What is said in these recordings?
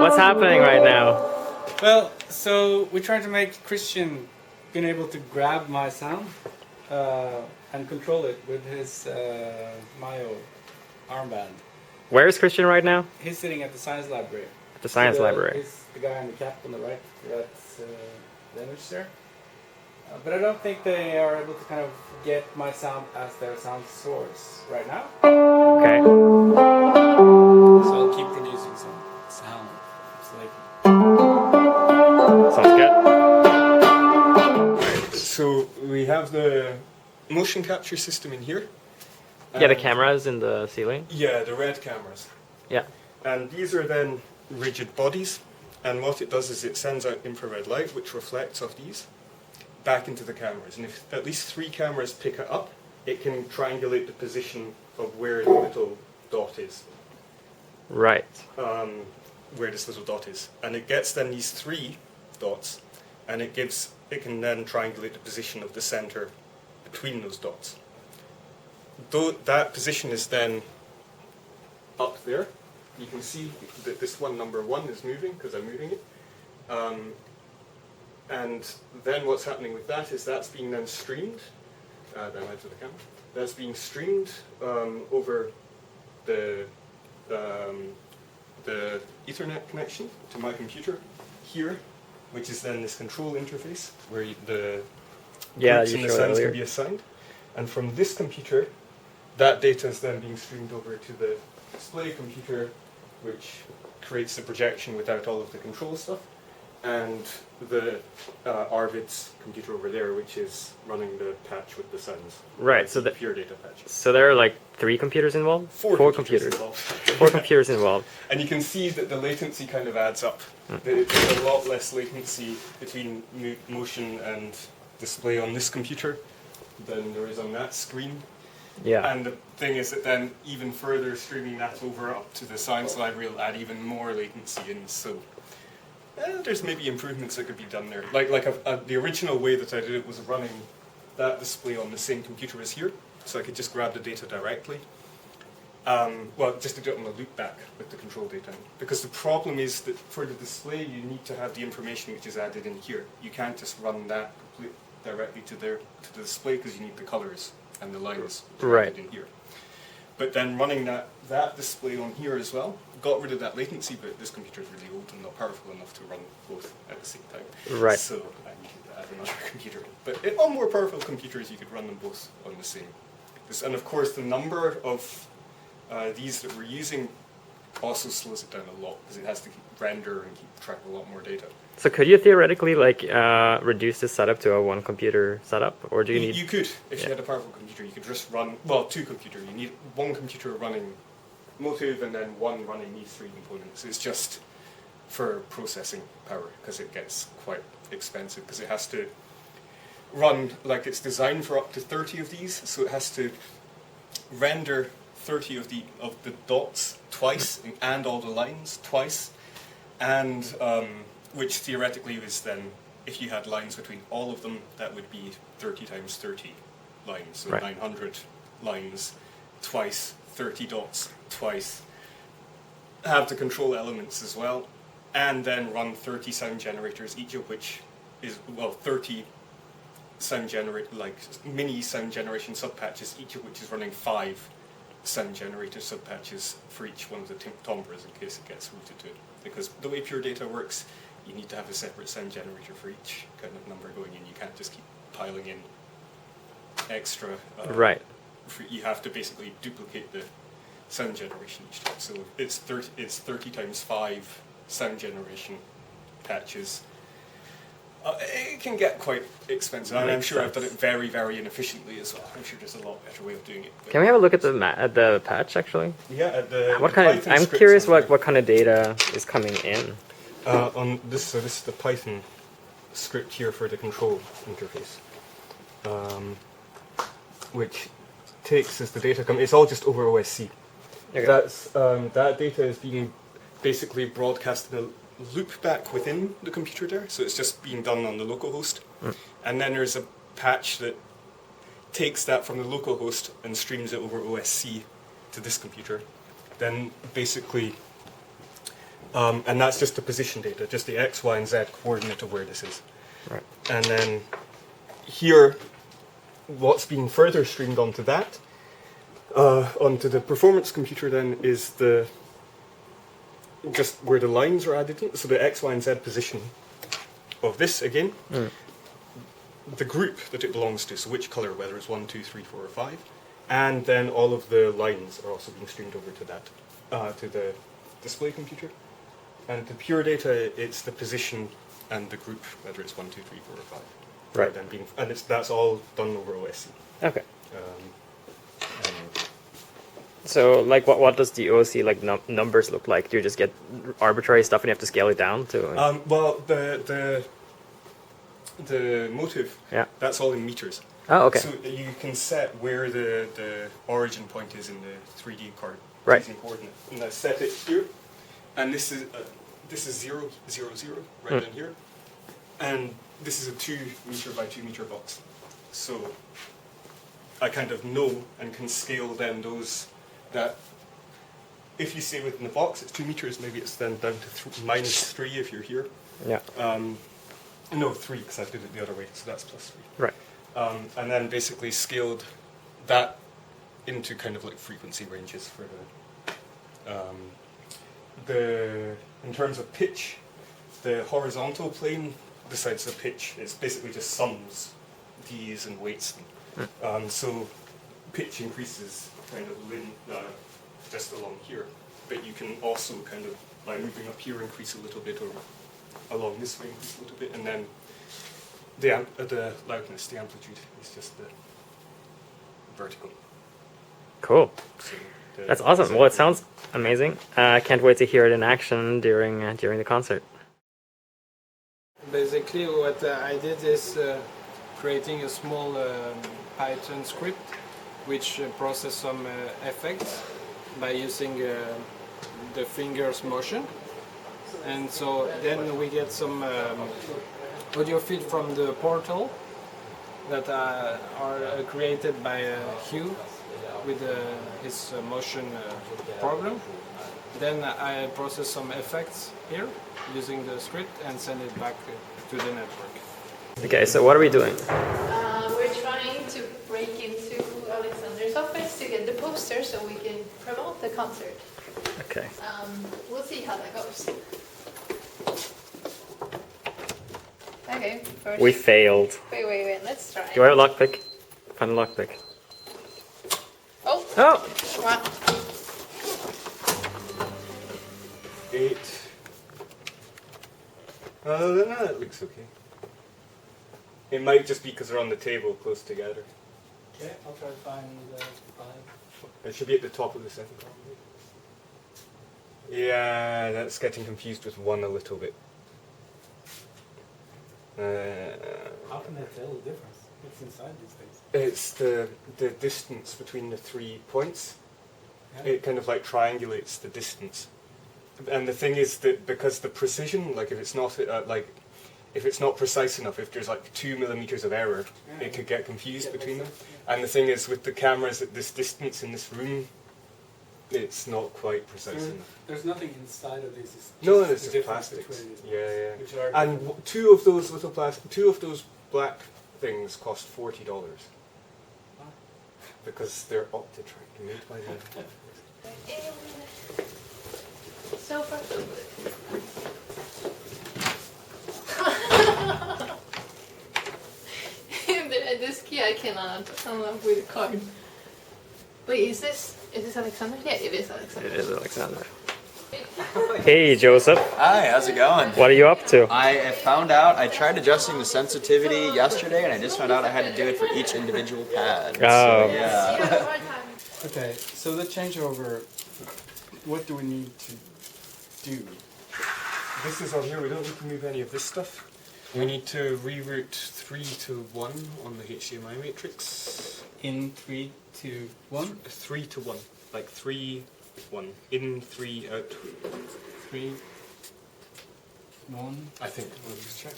What's happening right now? Well, so we're trying to make Christian being able to grab my sound and control it with his Mayo armband. Where is Christian right now? He's sitting at the science library. At the science library. He's the guy on the cap on the right. That's the image there. But I don't think they are able to kind of get my sound as their sound source right now. Okay. So I'll keep producing some sound. It's like Sounds good. So we have the motion capture system in here. Yeah, the cameras in the ceiling. Yeah, the red cameras. Yeah. And these are then rigid bodies. And what it does is it sends out infrared light, which reflects off these, back into the cameras. And if at least 3 cameras pick it up, it can triangulate the position of where the little dot is. Right. Where this little dot is. And it gets then these 3 dots, and it can then triangulate the position of the center between those dots. Though that position is then up there, you can see that this one, number 1, is moving because I'm moving it. And then what's happening with that is that's being then streamed, down out to the camera, that's being streamed over the Ethernet connection to my computer here, which is then this control interface where the groups and the sounds can be assigned. And from this computer, that data is then being streamed over to the display computer, which creates the projection without all of the control stuff, and the Arvid's computer over there, which is running the patch with the sounds. Right. So the pure data patch. So there are like 3 computers involved. 4 computers involved. 4 computers involved. And you can see that the latency kind of adds up. There's a lot less latency between motion and display on this computer than there is on that screen. Yeah. And the thing is that then even further streaming that over up to the science library will add even more latency in. So there's maybe improvements that could be done there. Like the original way that I did it was running that display on the same computer as here, so I could just grab the data directly. Well, just to do it on the loop back with the control data. Because the problem is that for the display, you need to have the information which is added in here. You can't just run that directly to the display because you need the colors and the lines added in here. But then running that display on here as well got rid of that latency, but this computer is really old and not powerful enough to run both at the same time. Right. So I needed to add another computer. But on more powerful computers, you could run them both on the same. And of course, the number of these that we're using also slows it down a lot because it has to render and keep track of a lot more data. So could you theoretically like reduce this setup to a 1 computer setup, or do you need? You could, if you had a powerful computer, you could just run 2 computers. You need 1 computer running Motive and then 1 running these 3 components. It's just for processing power because it gets quite expensive because it has to run like it's designed for up to 30 of these, so it has to render 30 of the dots twice and all the lines twice, and which theoretically is then, if you had lines between all of them, that would be 30 times 30 lines, so 900 lines twice, 30 dots twice, have the control elements as well, and then run 30 sound generators, each of which is, 30 sound mini sound generation subpatches, each of which is running 5 sound generator subpatches for each one of the timbres in case it gets routed to it. Because the way pure data works, you need to have a separate sound generator for each kind of number going in. You can't just keep piling in extra. You have to basically duplicate the sound generation each time. So it's 30 times 5 sound generation patches. It can get quite expensive, and I'm sure I've done it very, very inefficiently as well. I'm sure there's a lot better way of doing it. Can we have a look at the patch actually? Yeah, at the what kind of? I'm curious what kind of data is coming in. On this, so this is the Python script here for the control interface, which takes as the data come. It's all just over OSC. Okay. That data is being basically broadcast in a loop back within the computer there, so it's just being done on the local host. And then there's a patch that takes that from the local host and streams it over OSC to this computer. Then basically And that's just the position data, just the X, Y, and Z coordinate of where this is. Right. And then here, what's being further streamed onto that, onto the performance computer then is just where the lines are added in, so the X, Y, and Z position of this again, the group that it belongs to, so which color, whether it's 1, 2, 3, 4, or 5, and then all of the lines are also being streamed over to that, to the display computer. And the pure data, it's the position and the group, whether it's 1, 2, 3, 4, or 5. Right. Then and that's all done over OSC. Okay. And So, like, what does the OC like numbers look like? Do you just get arbitrary stuff and you have to scale it down to? well, the motive, Yeah. that's all in meters. Oh, okay. So you can set where the origin point is in the 3D card. Right. Using coordinate. And I set it here, and this is 0, 0, 0 right down here, and this is a 2 meter by 2 meter box. So I kind of know and can scale then those that. If you stay within the box, it's 2 meters. Maybe it's then down to -3 if you're here. Yeah. No, 3 because I did it the other way, so that's +3. Right. And then basically scaled that into kind of like frequency ranges for in terms of pitch, the horizontal plane besides the pitch is basically just sums D's and weights them. So pitch increases kind of just along here, but you can also kind of by moving up here increase a little bit, or along this way increase a little bit, and then the loudness, the amplitude is just the vertical. Cool. So That's awesome. Well, it sounds amazing. I can't wait to hear it in action during the concert. Basically, what I did is creating a small Python script which process some effects by using the fingers motion, and so then we get some audio feed from the portal that are created by Hugh with his motion program. Then I process some effects here using the script and send it back to the network. Okay, so what are we doing? We're trying to break into Alexander's office to get the poster so we can promote the concert. Okay. We'll see how that goes. Okay, first. We failed. Wait, let's try. Do I have a lockpick? Find a lockpick. Oh! Oh! Wow. 8. No, that looks okay. It might just be because they're on the table close together. Okay, I'll try to find 5. It should be at the top of the second column. Yeah, that's getting confused with 1 a little bit. How can they tell the difference? It's inside these things. It's the distance between the 3 points. Yeah. It kind of like triangulates the distance. And the thing is that because the precision, like if it's not if it's not precise enough, if there's like 2 millimeters of error, it could get confused between them. And the thing is with the cameras at this distance in this room, it's not quite precise enough. There's nothing inside of this. It's No, just it's the just difference plastics. between these Yeah, ones, which yeah. are And different. 2 of those little two of those black things cost $40 because they're Optitrack made by them. So far, so good. This key I cannot unlock with a card. Wait, is this Alexander? Yeah, it is Alexander. It is Alexander. Hey, Joseph. Hi, how's it going? What are you up to? I found out, I tried adjusting the sensitivity yesterday and I just found out I had to do it for each individual pad. Oh. So, yeah. Okay, so the changeover, what do we need to do? This is on here, we don't need to move any of this stuff. We need to reroute 3 to 1 on the HDMI matrix. In 3, 2, 1. 3 to 1. Like 3, 1. In 3, out. 3, 1. I think. We'll just check.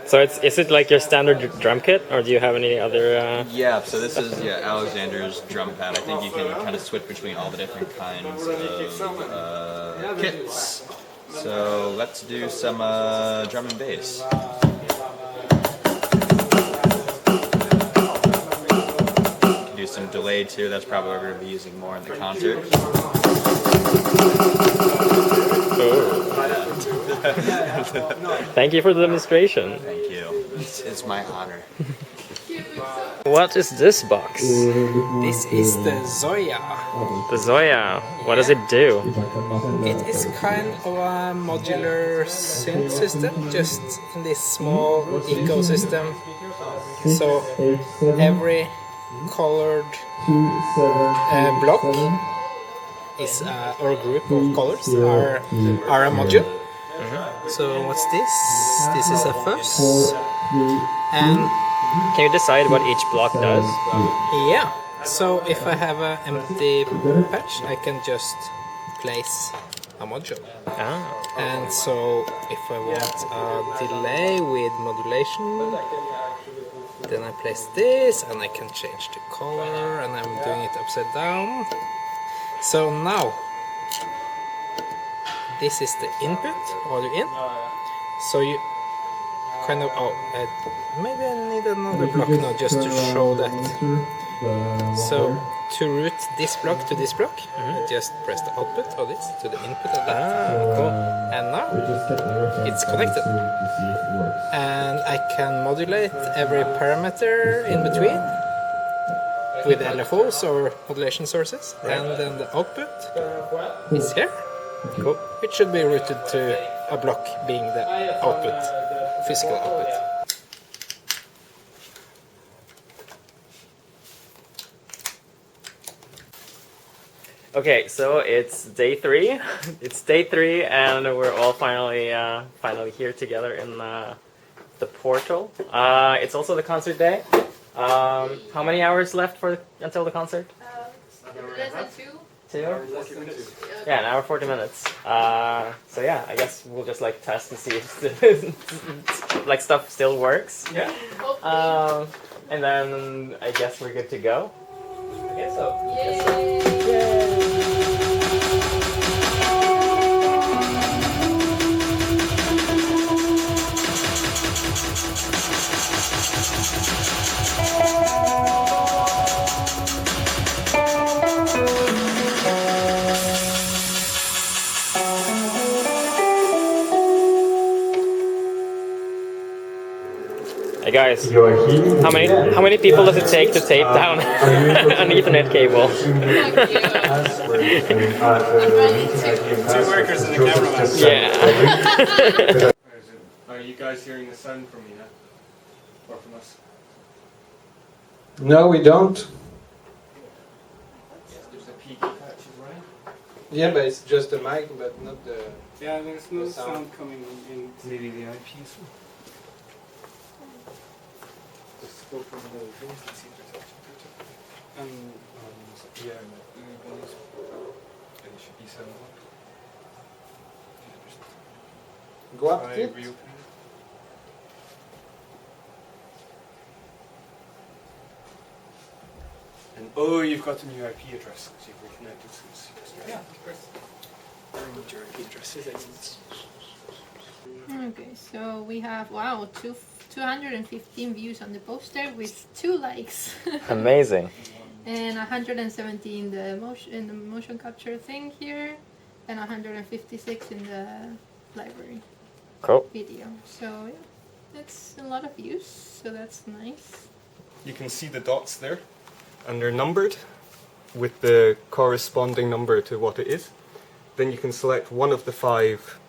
So is it like your standard drum kit, or do you have any other? Yeah, so this is Alexander's drum pad. I think you can kind of switch between all the different kinds of kits. So let's do some drum and bass. Do some delay too. That's probably what we're going to be using more in the concert. Thank you for the demonstration. Thank you. It's my honor. What is this box? This is the Zoya. The Zoya. What does it do? It is kind of a modular synth system, just in this small ecosystem. So every colored block is or group of colors are a module. So what's this? This is a fuzz. And Can you decide what each block does? yeah, so if I have an empty patch, I can just place a module. Ah. And so if I want a delay with modulation, then I place this and I can change the color, and I'm doing it upside down. So now this is the input, audio in. So you kind of, maybe I need another block now just to show that. So to route this block to this block, I just press the output of this to the input of that. Cool. And now it's connected. And I can modulate every parameter in between with LFOs or modulation sources. And then the output is here. Cool. It should be routed to a block being the output, physical output. Okay, so it's day 3. It's day 3, and we're all finally here together in the portal. It's also the concert day. How many hours left until the concert? Less than 2. 2? Yeah, an hour 40 minutes. So yeah, I guess we'll just like test and see if like stuff still works. Yeah. And then I guess we're good to go. I guess so. Yay! Hey guys, how many people does it take to tape down an Ethernet cable? I'm running 2. 2 workers and a cameraman. Yeah. Are you guys hearing the sound from me now? Or from us? No, we don't. There's a peak patch, right? Yeah, but it's just the mic, but not the. Yeah, there's no The sound. sound coming in. Maybe the IPs. Just go from the things and see if there's actually yeah, and it should be 7 o'clock. Go up Try it. reopening. And oh, you've got a new IP address because you've reconnected since yesterday. Yeah, of course. What your IP address is. Okay, so we have 215 views on the poster with 2 likes. Amazing. And 170 in the motion capture thing here, and 156 in the library Cool. video. So yeah, that's a lot of views. So that's nice. You can see the dots there, and they're numbered with the corresponding number to what it is. Then you can select one of the 5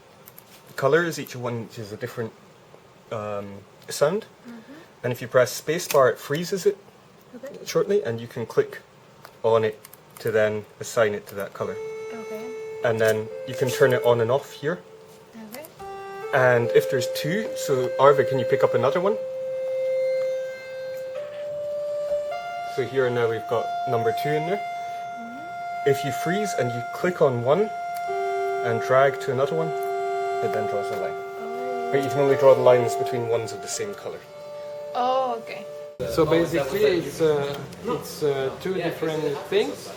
colors, each one is a different sound. And if you press spacebar, it freezes it shortly, and you can click on it to then assign it to that color. Okay. And then you can turn it on and off here. Okay. And if there's 2, so Arve, can you pick up another one? So here now we've got number 2 in there. If you freeze and you click on one and drag to another one, it then draws a line. But you can only draw the lines between ones of the same color. Oh, okay. So basically, it's 2 different things.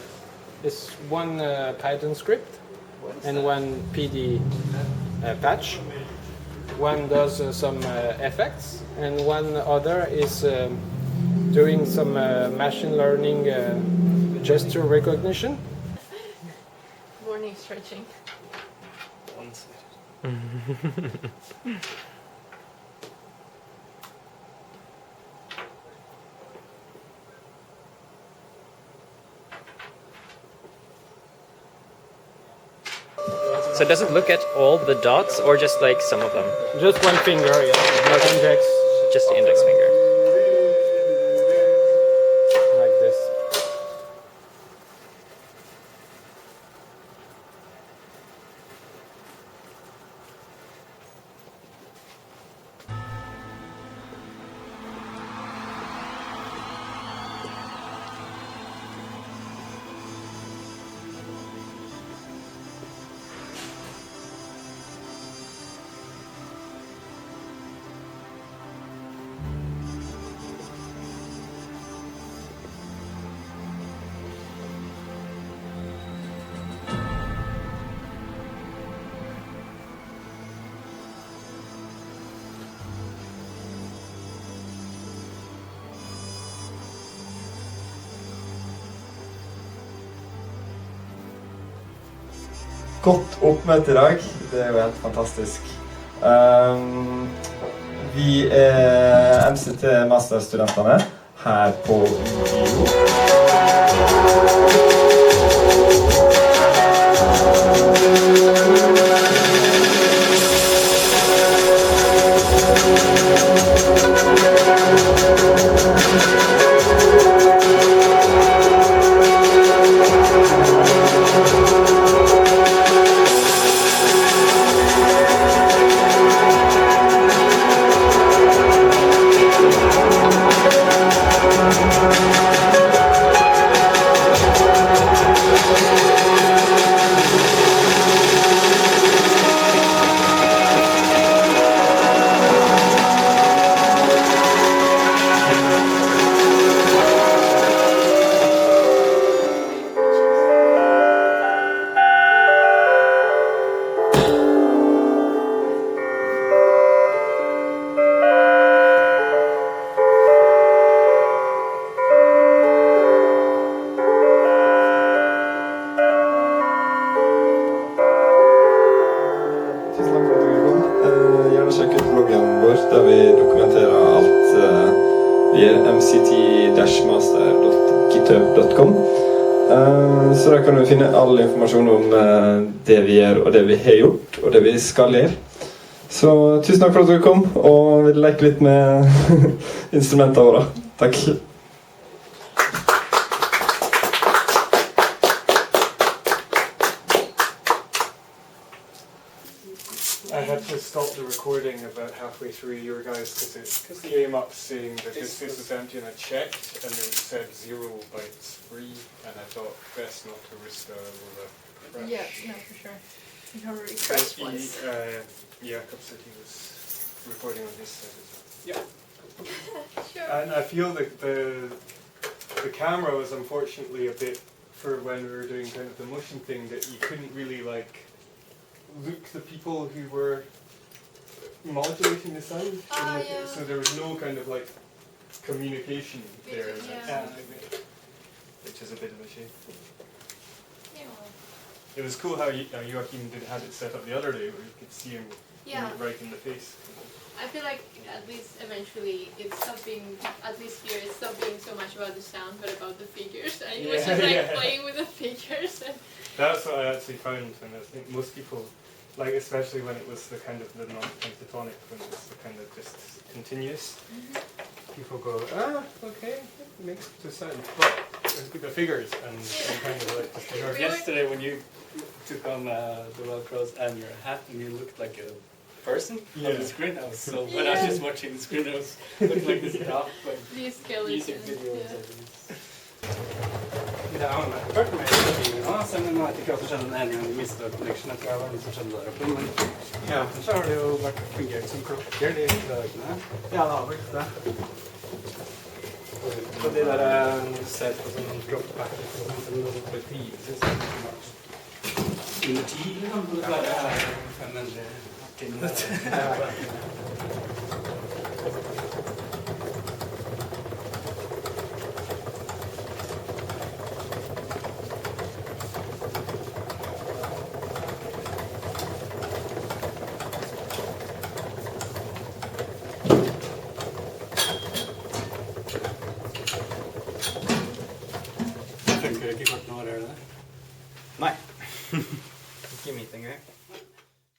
It's one Python script and one PD patch. One does some effects, and one other is doing some machine learning gesture recognition. Morning stretching. So does it look at all the dots or just like some of them? Just one finger, yeah, not index, Just the index finger. like this. Godt oppmøte i dag. Det er jo helt fantastisk. Vi er MCT-masterstudentene her på UiO. Der vi dokumenterer alt via mct-master.github.com. Så der kan du finne all informasjon om det vi gjør, og det vi har gjort, og det vi skal gjøre. Så tusen takk for at du kom, og vil leke litt med instrumentene våre. Takk. I had to stop the recording about halfway through your guys because it came up saying that this was empty, and I checked and it said 0 bytes free, and I thought best not to risk a crash. Yeah, no, for sure. You already crashed once. Jakob said he was recording on his side as well. Yeah. Sure. And I feel that the camera was unfortunately a bit, for when we were doing kind of the motion thing, that you couldn't really like look the people who were modulating the sound. Yeah. So there was no kind of like communication there, in that Yeah. sense, which is a bit of a shame. Yeah. It was cool how Joachim had it set up the other day, where you could see him right in the face. I feel like at least eventually it stopped being, at least here, it stopped being so much about the sound but about the figures. And it was just like playing with the figures. And That's what I actually found, and I think most people, like especially when it was the kind of the non-pentatonic, when it was the kind of just continuous, people go, okay, it makes the sound. But the figures and kind of like the figures. Yesterday when you took on the Velcros and your hat and you looked like a person on the screen, I was so, when I was just watching the screen, I was looking like this graph, like these music skeletons. videos Yeah. of these. Det har han hørt meg i bilen også, selv om jeg vet ikke hva som skjedde den ene gangen vi mistet connection. Jeg tror jeg var noe som skjedde der oppe, men så har det jo fungert som klokker de dagene. Ja, det har vært det. Og de der, når du ser på sånne dropbacker, for eksempel, noe som blir 10, synes jeg. under 10, liksom. Og det bare er 510 minutter. Det funker ikke kort nå, gjør det det? Nei. Ikke mitt engang.